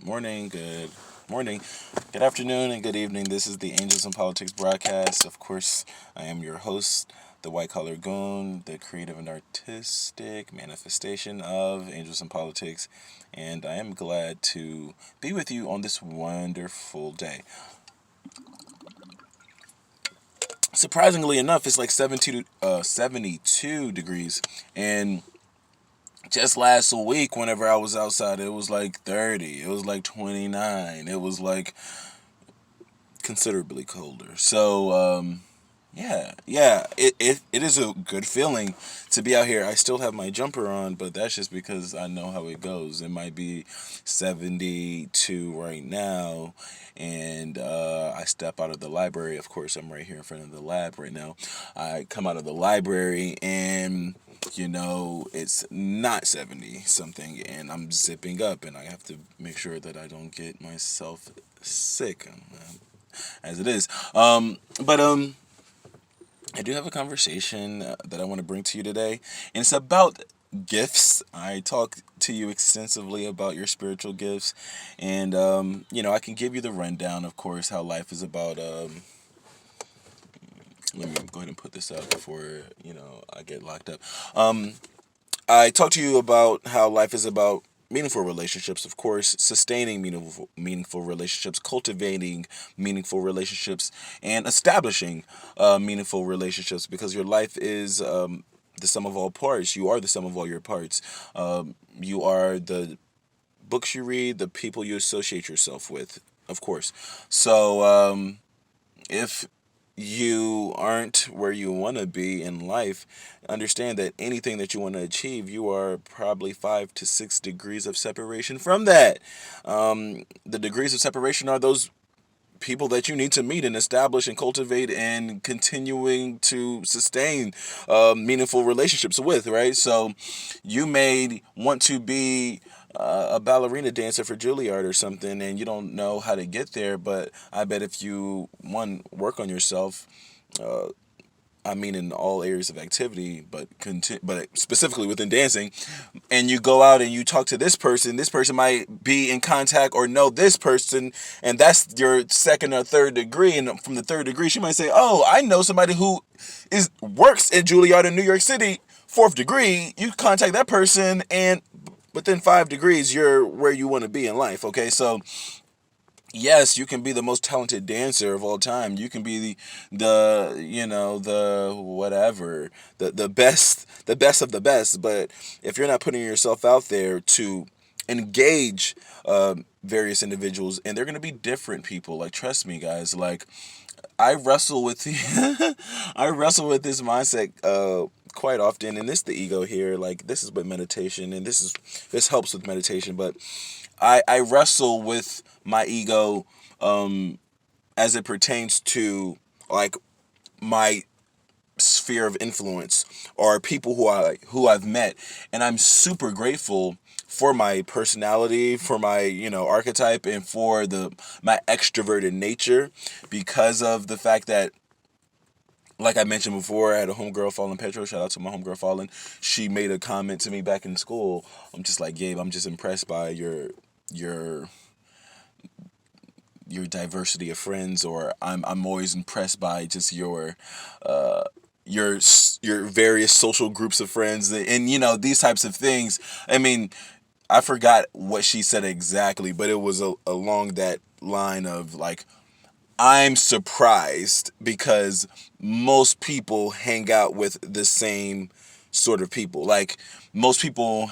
morning, good morning, good afternoon, and good evening. This is the Angels in Politics broadcast. Of course, I am your host, the White Collar Goon, the creative and artistic manifestation of Angels in Politics, and I am glad to be with you on this wonderful day. Surprisingly enough, it's like 72 degrees, and just last week, whenever I was outside, it was like 30. It was like 29. It was like considerably colder. It is a good feeling to be out here. I still have my jumper on, but that's just because I know how it goes. It might be 72 right now, and I step out of the library. Of course, I'm right here in front of the lab right now. I come out of the library and it's not 70 something, and I'm zipping up, and I have to make sure that I don't get myself sick, as it is. But I do have a conversation that I want to bring to you today, and it's about gifts. I talk to you extensively about your spiritual gifts, and I can give you the rundown, of course, how life is about. Let me go ahead and put this out before I get locked up. I talk to you about how life is about meaningful relationships, of course, sustaining meaningful relationships, cultivating meaningful relationships, and establishing meaningful relationships, because your life is the sum of all parts. You are the sum of all your parts. You are the books you read, the people you associate yourself with, of course. So if you aren't where you want to be in life, understand that anything that you want to achieve, you are probably 5 to 6 degrees of separation from that. The degrees of separation are those people that you need to meet and establish and cultivate and continuing to sustain meaningful relationships with, right? So you may want to be a ballerina dancer for Juilliard or something, and you don't know how to get there, but I bet if you, one, work on yourself, uh, I mean, in all areas of activity, but specifically within dancing, and you go out and you talk to this person. This person might be in contact or know this person, and that's your second or third degree. And from the third degree, she might say, "Oh, I know somebody who works at Juilliard in New York City, fourth degree." You contact that person, and within 5 degrees, you're where you want to be in life. Okay, so yes, you can be the most talented dancer of all time. You can be the whatever, the best of the best. But if you're not putting yourself out there to engage various individuals, and they're gonna be different people. Like, trust me, guys. Like, I wrestle with I wrestle with this mindset quite often, and this the ego here. Like, this is with meditation, and this helps with meditation, but I wrestle with my ego as it pertains to, like, my sphere of influence or people who I've met, and I'm super grateful for my personality, for my archetype, and for the my extroverted nature, because of the fact that, like I mentioned before, I had a homegirl, Fallen Petro. Shout out to my homegirl, Fallen. She made a comment to me back in school. I'm just like, Gabe, I'm just impressed by your your diversity of friends, or I'm always impressed by just uh your your various social groups of friends, and these types of things. I mean, I forgot what she said exactly, but it was along that line of, like, I'm surprised because most people hang out with the same sort of people. Like, most people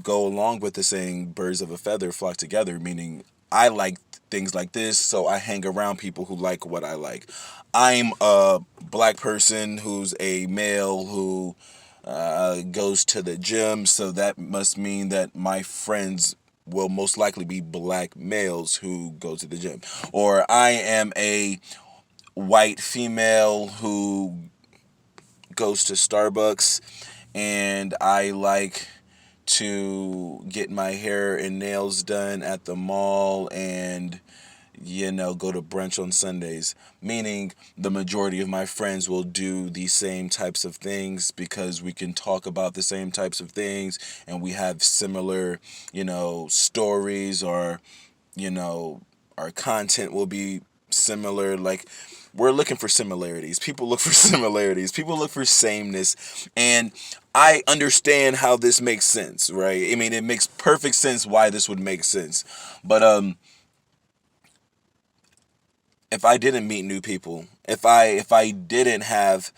go along with the saying, birds of a feather flock together, meaning I like things like this, so I hang around people who like what I like. I'm a black person who's a male who goes to the gym, so that must mean that my friends will most likely be black males who go to the gym. Or I am a white female who goes to Starbucks, and I like to get my hair and nails done at the mall, and go to brunch on Sundays, meaning the majority of my friends will do the same types of things because we can talk about the same types of things and we have similar, stories, or, our content will be similar. Like, we're looking for similarities. People look for similarities. People look for sameness. And I understand how this makes sense, right? I mean, it makes perfect sense why this would make sense. But if I didn't meet new people, if I didn't have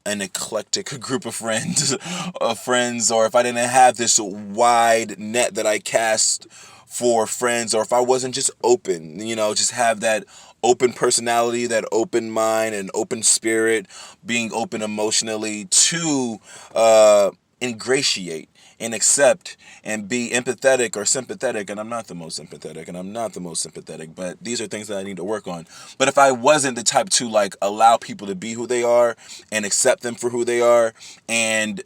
an eclectic group of friends, or if I didn't have this wide net that I cast for friends, or if I wasn't just open, just have that open personality, that open mind, and open spirit, being open emotionally to ingratiate and accept and be empathetic or sympathetic. And I'm not the most sympathetic, and I'm not the most sympathetic, but these are things that I need to work on. But if I wasn't the type to like allow people to be who they are and accept them for who they are, and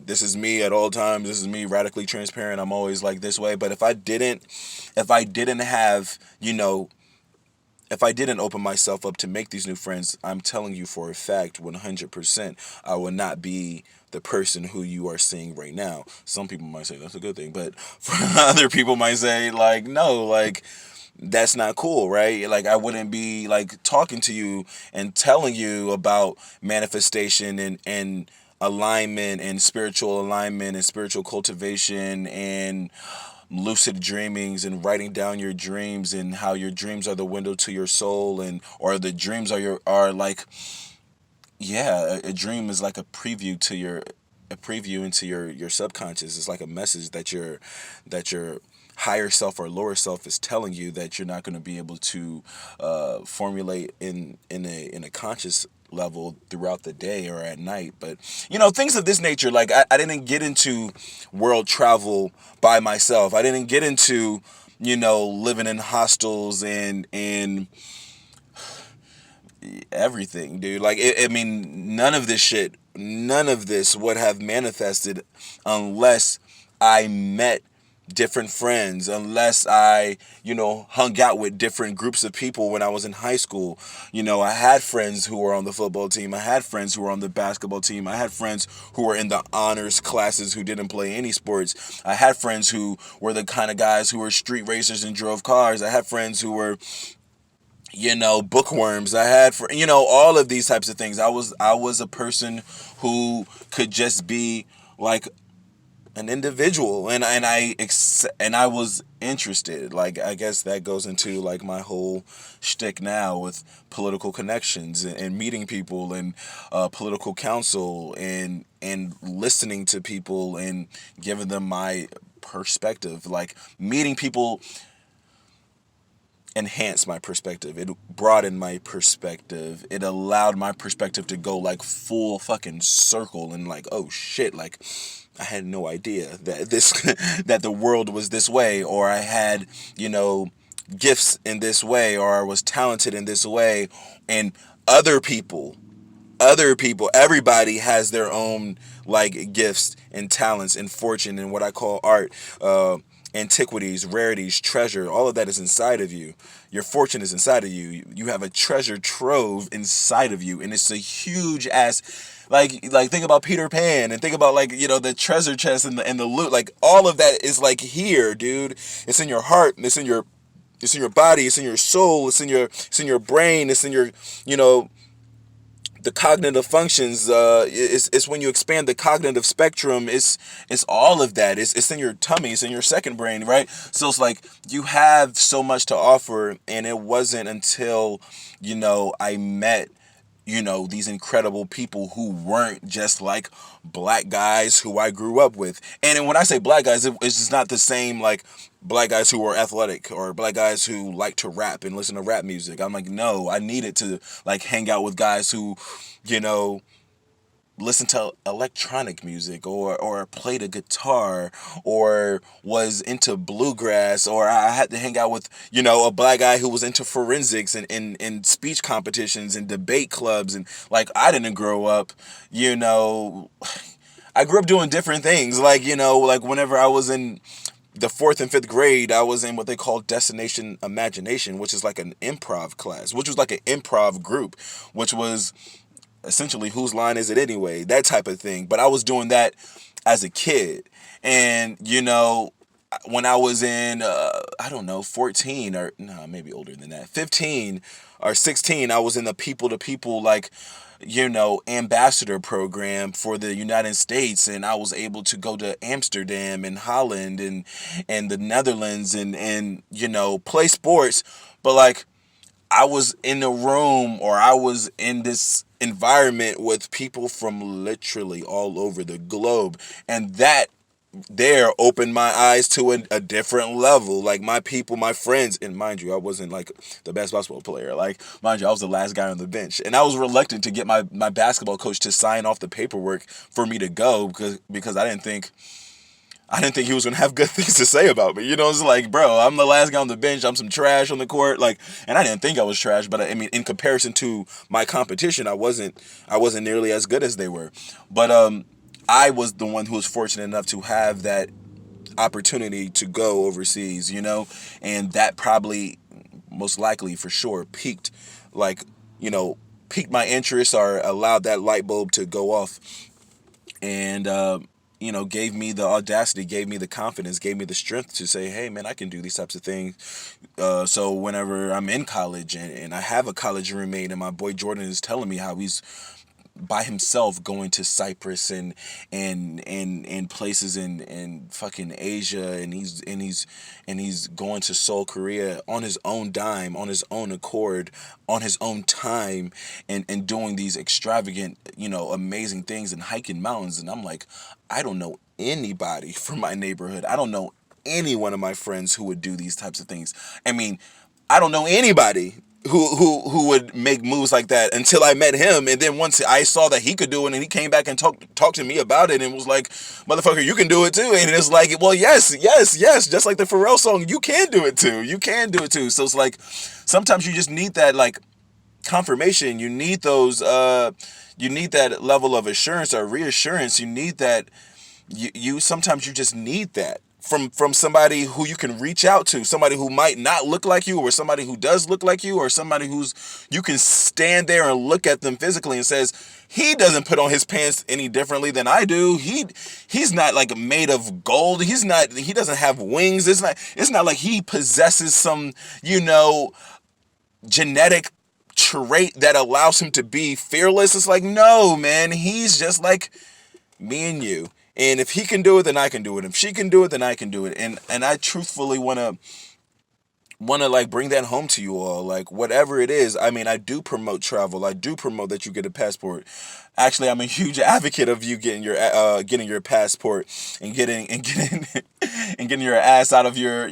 this is me at all times, this is me radically transparent, I'm always like this way. But if I didn't have, if I didn't open myself up to make these new friends, I'm telling you for a fact, 100%, I will not be the person who you are seeing right now. Some people might say that's a good thing, but for other people might say, like, no, like, that's not cool, right? Like, I wouldn't be like talking to you and telling you about manifestation and alignment and spiritual alignment and spiritual cultivation and lucid dreamings and writing down your dreams and how your dreams are the window to your soul, and or the dreams are like, yeah, a dream is like a preview into your subconscious. It's like a message that your higher self or lower self is telling you that you're not going to be able to formulate in a conscious level throughout the day or at night. But things of this nature. Like, I didn't get into world travel by myself. I didn't get into living in hostels and everything, dude. Like, I mean, none of this would have manifested unless I met different friends, unless I, hung out with different groups of people when I was in high school. I had friends who were on the football team. I had friends who were on the basketball team. I had friends who were in the honors classes who didn't play any sports. I had friends who were the kind of guys who were street racers and drove cars. I had friends who were bookworms. I had for all of these types of things. I was a person who could just be like an individual, and I was interested. Like, I guess that goes into like my whole shtick now with political connections and meeting people and political counsel and listening to people and giving them my perspective. Like, meeting people enhanced my perspective. It broadened my perspective. It allowed my perspective to go like full fucking circle, and like, oh shit, like, I had no idea that this that the world was this way, or I had, gifts in this way, or I was talented in this way. And other people everybody has their own like gifts and talents and fortune and what I call art, antiquities, rarities, treasure. All of that is inside of you. Your fortune is inside of you. You have a treasure trove inside of you, and it's a huge ass, like think about Peter Pan, and think about like the treasure chest and the loot. Like, all of that is like here, dude. It's in your heart, and it's in your body, it's in your soul, it's in your brain, it's in your the cognitive functions. It's when you expand the cognitive spectrum. It's all of that. It's in your tummy. It's in your second brain, right? So it's like you have so much to offer, and it wasn't until I met these incredible people who weren't just like black guys who I grew up with. And when I say black guys, it's just not the same like black guys who are athletic or black guys who like to rap and listen to rap music. I'm like, no, I needed to like hang out with guys who, you know, listen to electronic music or played a guitar or was into bluegrass, or I had to hang out with a black guy who was into forensics and speech competitions and debate clubs. And like, I didn't grow up, I grew up doing different things, like like whenever I was in the fourth and fifth grade, I was in what they call Destination Imagination, which is like an improv class, which was like an improv group, which was essentially whose line is it anyway, that type of thing. But I was doing that as a kid. And, when I was in, I don't know, 14 or no, maybe older than that, 15 or 16, I was in the people to people, like, ambassador program for the United States. And I was able to go to Amsterdam and Holland and the Netherlands and play sports. But like, I was in a room, or I was in this environment with people from literally all over the globe. And that there opened my eyes to a different level. Like, my people, my friends, and mind you, I wasn't like the best basketball player. Like, mind you, I was the last guy on the bench. And I was reluctant to get my basketball coach to sign off the paperwork for me to go because I didn't think he was gonna have good things to say about me. It's like, bro, I'm the last guy on the bench. I'm some trash on the court. Like, and I didn't think I was trash, but I mean, in comparison to my competition, I wasn't nearly as good as they were. But I was the one who was fortunate enough to have that opportunity to go overseas. And that probably, most likely, for sure, like, piqued my interest, or allowed that light bulb to go off. And gave me the audacity, gave me the confidence, gave me the strength to say, hey, man, I can do these types of things. So whenever I'm in college and I have a college roommate, and my boy Jordan is telling me how he's by himself going to Cyprus and places in fucking Asia, and he's going to Seoul, Korea, on his own dime, on his own accord, on his own time, and doing these extravagant, amazing things, and hiking mountains. And I'm like, I don't know anybody from my neighborhood. I don't know any one of my friends who would do these types of things. I mean, I don't know anybody who would make moves like that until I met him. And then once I saw that he could do it, and he came back and talked to me about it, and was like, motherfucker, you can do it too. And it's like, well, yes, just like the Pharrell song, you can do it too. So it's like, sometimes you just need that, like, confirmation. You need those you need that level of assurance or reassurance. You need that. You sometimes you just need that from somebody who you can reach out to, somebody who might not look like you, or somebody who does look like you, or somebody who's, you can stand there and look at them physically and says, he doesn't put on his pants any differently than I do. He's not like made of gold. He doesn't have wings. It's not like he possesses some, genetic trait that allows him to be fearless. It's like, no, man, he's just like me and you. And if he can do it, then I can do it. If she can do it, then I can do it. And I truthfully want to like bring that home to you all. Like, whatever it is, I mean, I do promote travel. I do promote that you get a passport. Actually, I'm a huge advocate of you getting your passport and getting and getting your ass out of your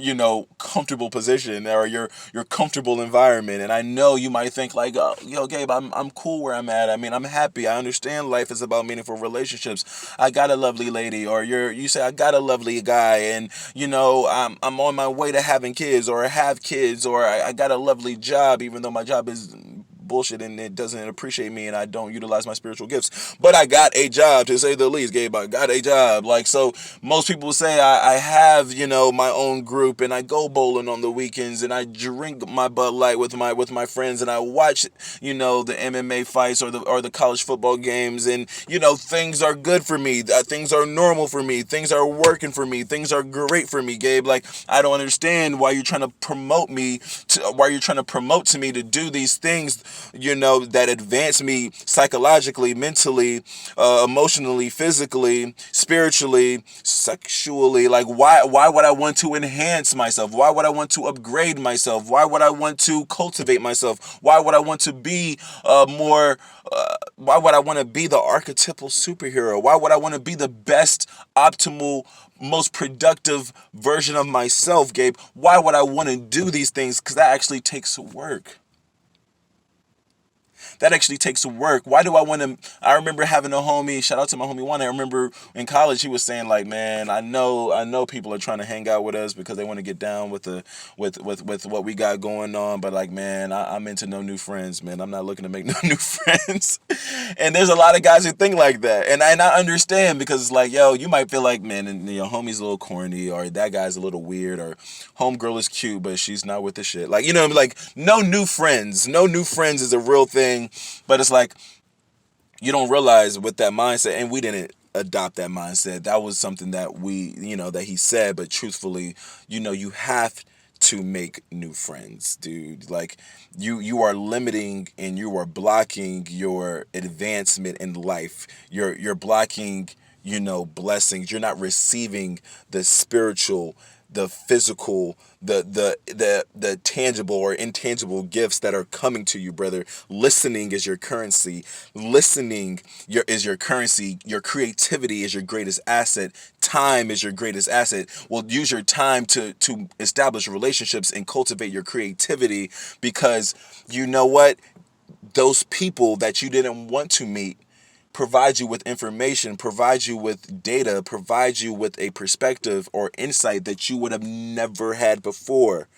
comfortable position, or your comfortable environment. And I know you might think like, oh, Gabe, I'm cool where I'm at. I mean, I'm happy. I understand life is about meaningful relationships. I got a lovely lady, or you say I got a lovely guy, and I'm on my way to having kids, or I have kids, or I got a lovely job, even though my job is bullshit and it doesn't appreciate me, and I don't utilize my spiritual gifts. But I got a job, to say the least, Gabe. I got a job. Like, so most people say I have, my own group, and I go bowling on the weekends, and I drink my Bud Light with my friends, and I watch, the MMA fights, or the college football games, and things are good for me. Things are normal for me. Things are working for me. Things are great for me, Gabe. Like, I don't understand why you're trying to promote to me to do these things, that advance me psychologically, mentally, emotionally, physically, spiritually, sexually. Like, why would I want to enhance myself? Why would I want to upgrade myself? Why would I want to cultivate myself? Why would I want to be more why would I want to be the archetypal superhero? Why would I want to be the best, optimal, most productive version of myself, Gabe? Why would I want to do these things? Because that actually takes work. That actually takes some work. Why do I want to? I remember having a homie. Shout out to my homie Juan. I remember in college he was saying like, man, I know people are trying to hang out with us because they want to get down with the with what we got going on. But like, man, I'm into no new friends, man. I'm not looking to make no new friends. And there's a lot of guys who think like that, and I understand because it's like, yo, you might feel like, man, and your homie's a little corny, or that guy's a little weird, or homegirl is cute but she's not with the shit. Like, like no new friends. No new friends is a real thing, but it's like you don't realize with that mindset, and we didn't adopt that mindset. That was something that that he said, but truthfully, you have to make new friends, dude. Like you are limiting and you are blocking your advancement in life. You're blocking, blessings. You're not receiving the spiritual, the physical, the tangible or intangible gifts that are coming to you, brother. Listening is your currency. Listening is your currency. Your creativity is your greatest asset. Time is your greatest asset. Well, use your time to establish relationships and cultivate your creativity, because you know what? Those people that you didn't want to meet provide you with information, provide you with data, provide you with a perspective or insight that you would have never had before.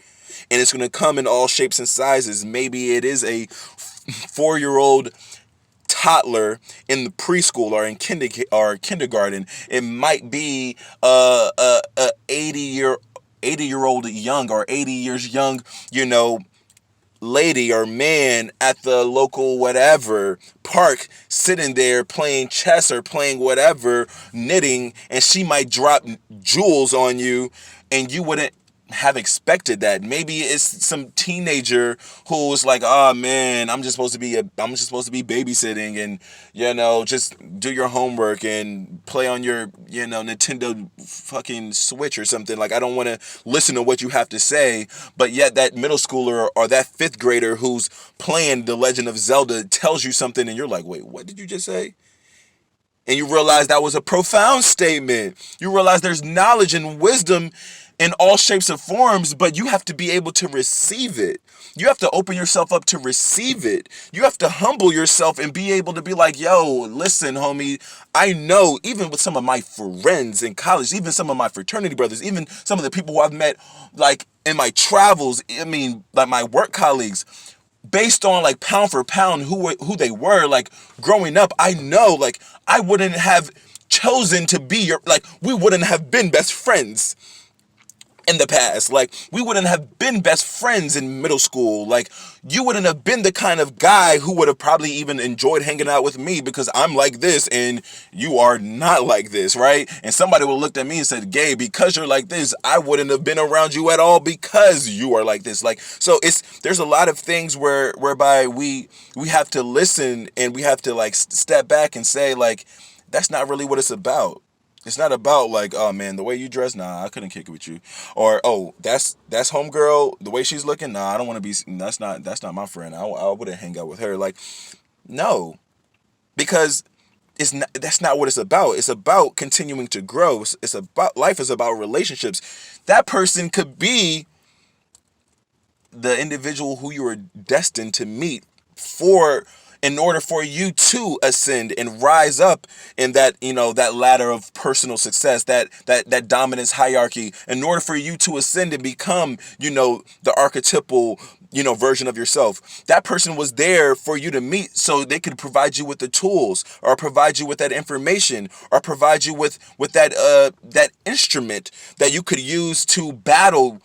And it's going to come in all shapes and sizes. Maybe it is a 4-year-old toddler in the preschool or in kindergarten. It might be a 80-year-old young, or 80 years young, lady or man at the local whatever park, sitting there playing chess or playing whatever, knitting, and she might drop jewels on you and you wouldn't have expected that. Maybe it's some teenager who's like, oh man, I'm just supposed to be babysitting, and just do your homework and play on your Nintendo fucking Switch or something. Like, I don't want to listen to what you have to say. But yet that middle schooler or that fifth grader who's playing The Legend of Zelda tells you something and you're like, wait, what did you just say? And you realize that was a profound statement. You realize there's knowledge and wisdom in all shapes and forms, but you have to be able to receive it. You have to open yourself up to receive it. You have to humble yourself and be able to be like, yo, listen, homie, I know, even with some of my friends in college, even some of my fraternity brothers, even some of the people who I've met like in my travels, I mean, like my work colleagues, based on like pound for pound who they were, like growing up, I know like I wouldn't have chosen to be we wouldn't have been best friends in the past. Like, we wouldn't have been best friends in middle school. Like, you wouldn't have been the kind of guy who would have probably even enjoyed hanging out with me because I'm like this and you are not like this, right? And somebody would have looked at me and said, Gay, because you're like this, I wouldn't have been around you at all because you are like this. Like, so there's a lot of things whereby we have to listen, and we have to like step back and say, like, that's not really what it's about. It's not about like, oh man, the way you dress, nah, I couldn't kick it with you. Or, oh, that's homegirl, the way she's looking, nah, I don't want to be, that's not my friend. I wouldn't hang out with her. Like, no, because that's not what it's about. It's about continuing to grow. It's about, life is about relationships. That person could be the individual who you were destined to meet in order for you to ascend and rise up in that, that ladder of personal success, that dominance hierarchy, in order for you to ascend and become, the archetypal, version of yourself. That person was there for you to meet so they could provide you with the tools, or provide you with that information, or provide you with that instrument that you could use to battle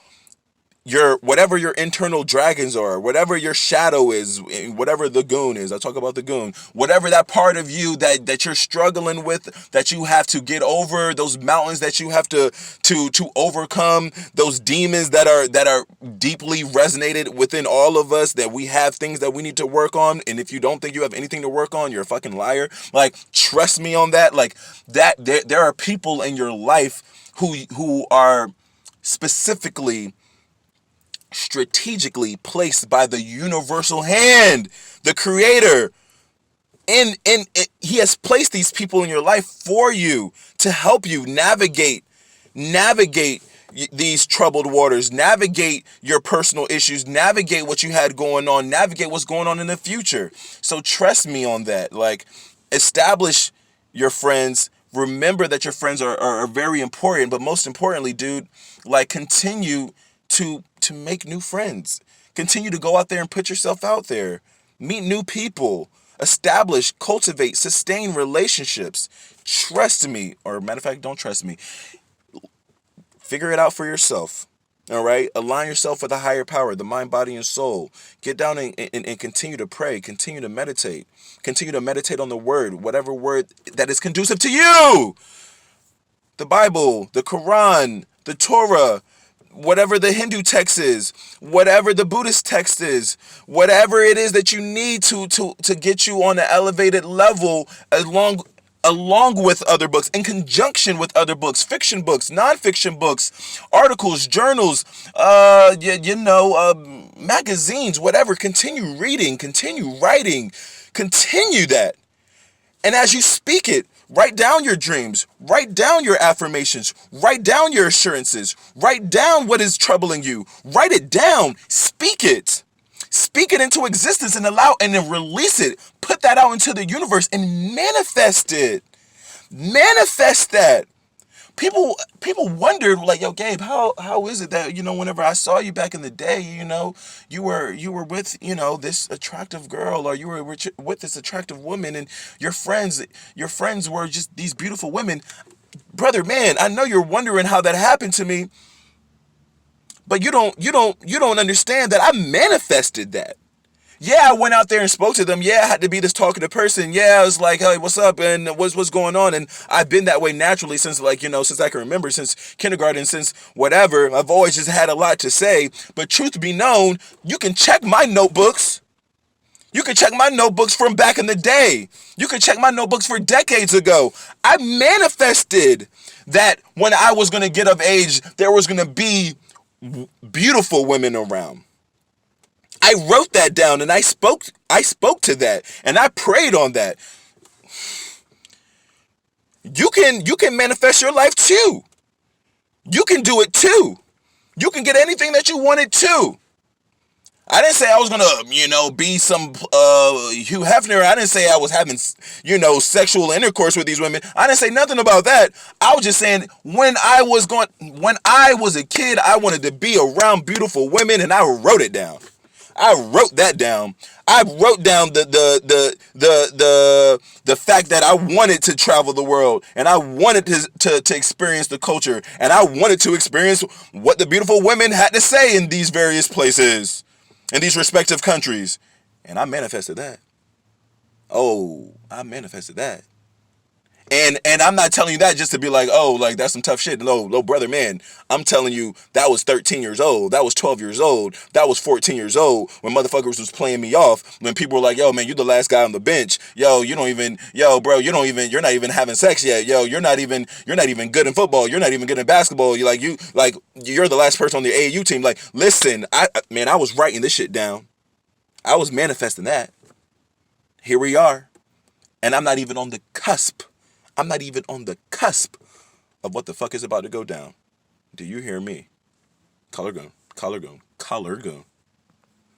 whatever your internal dragons are, whatever your shadow is, whatever the goon is. I talk about the goon. Whatever that part of you that you're struggling with, that you have to get over, those mountains that you have to overcome, those demons that are deeply resonated within all of us, that we have things that we need to work on. And if you don't think you have anything to work on, you're a fucking liar. Like, trust me on that. Like, that there are people in your life who are specifically, strategically placed by the universal hand, the creator. And he has placed these people in your life for you to help you navigate these troubled waters, navigate your personal issues, navigate what you had going on, navigate what's going on in the future. So trust me on that. Like, establish your friends. Remember that your friends are very important, but most importantly, dude, like, continue to make new friends. Continue to go out there and put yourself out there. Meet new people. Establish, cultivate, sustain relationships. Trust me, or matter of fact, don't trust me. Figure it out for yourself. All right? Align yourself with a higher power, the mind, body, and soul. Get down and continue to pray. Continue to meditate. Continue to meditate on the word, whatever word that is conducive to you. The Bible, the Quran, the Torah, whatever the Hindu text is, whatever the Buddhist text is, whatever it is that you need to get you on an elevated level, along with other books, in conjunction with other books, fiction books, non-fiction books, articles, journals, magazines, whatever. Continue reading, continue writing, continue that. And as you speak it, write down your dreams, write down your affirmations, write down your assurances, write down what is troubling you, write it down, speak it. Speak it into existence and then release it. Put that out into the universe and manifest it. Manifest that. People wondered, like, yo, Gabe, how is it that, whenever I saw you back in the day, you were with, this attractive girl, or you were with this attractive woman, and your friends were just these beautiful women. Brother, man, I know you're wondering how that happened to me, but you don't understand that I manifested that. Yeah, I went out there and spoke to them. Yeah, I had to be this talkative person. Yeah, I was like, hey, what's up? And what's going on? And I've been that way naturally since, since I can remember, since kindergarten, since whatever. I've always just had a lot to say. But truth be known, you can check my notebooks. You can check my notebooks from back in the day. You can check my notebooks for decades ago. I manifested that when I was going to get of age, there was going to be beautiful women around. I wrote that down and I spoke to that and I prayed on that. You can manifest your life too. You can do it too. You can get anything that you wanted too. I didn't say I was gonna, be some Hugh Hefner. I didn't say I was having, sexual intercourse with these women. I didn't say nothing about that. I was just saying when I was a kid, I wanted to be around beautiful women, and I wrote it down. I wrote that down. I wrote down the fact that I wanted to travel the world, and I wanted to experience the culture, and I wanted to experience what the beautiful women had to say in these various places, in these respective countries. And I manifested that. Oh, I manifested that. And I'm not telling you that just to be like, oh, like, that's some tough shit. No, brother, man, I'm telling you, that was 13 years old. That was 12 years old. That was 14 years old when motherfuckers was playing me off. When people were like, yo, man, you the last guy on the bench. Yo, you're not even having sex yet. Yo, you're not even good in football. You're not even good in basketball. You're the last person on the AAU team. Like, listen, I was writing this shit down. I was manifesting that. Here we are. And I'm not even on the cusp. I'm not even on the cusp of what the fuck is about to go down. Do you hear me? Collar gun, collar gun, collar gun.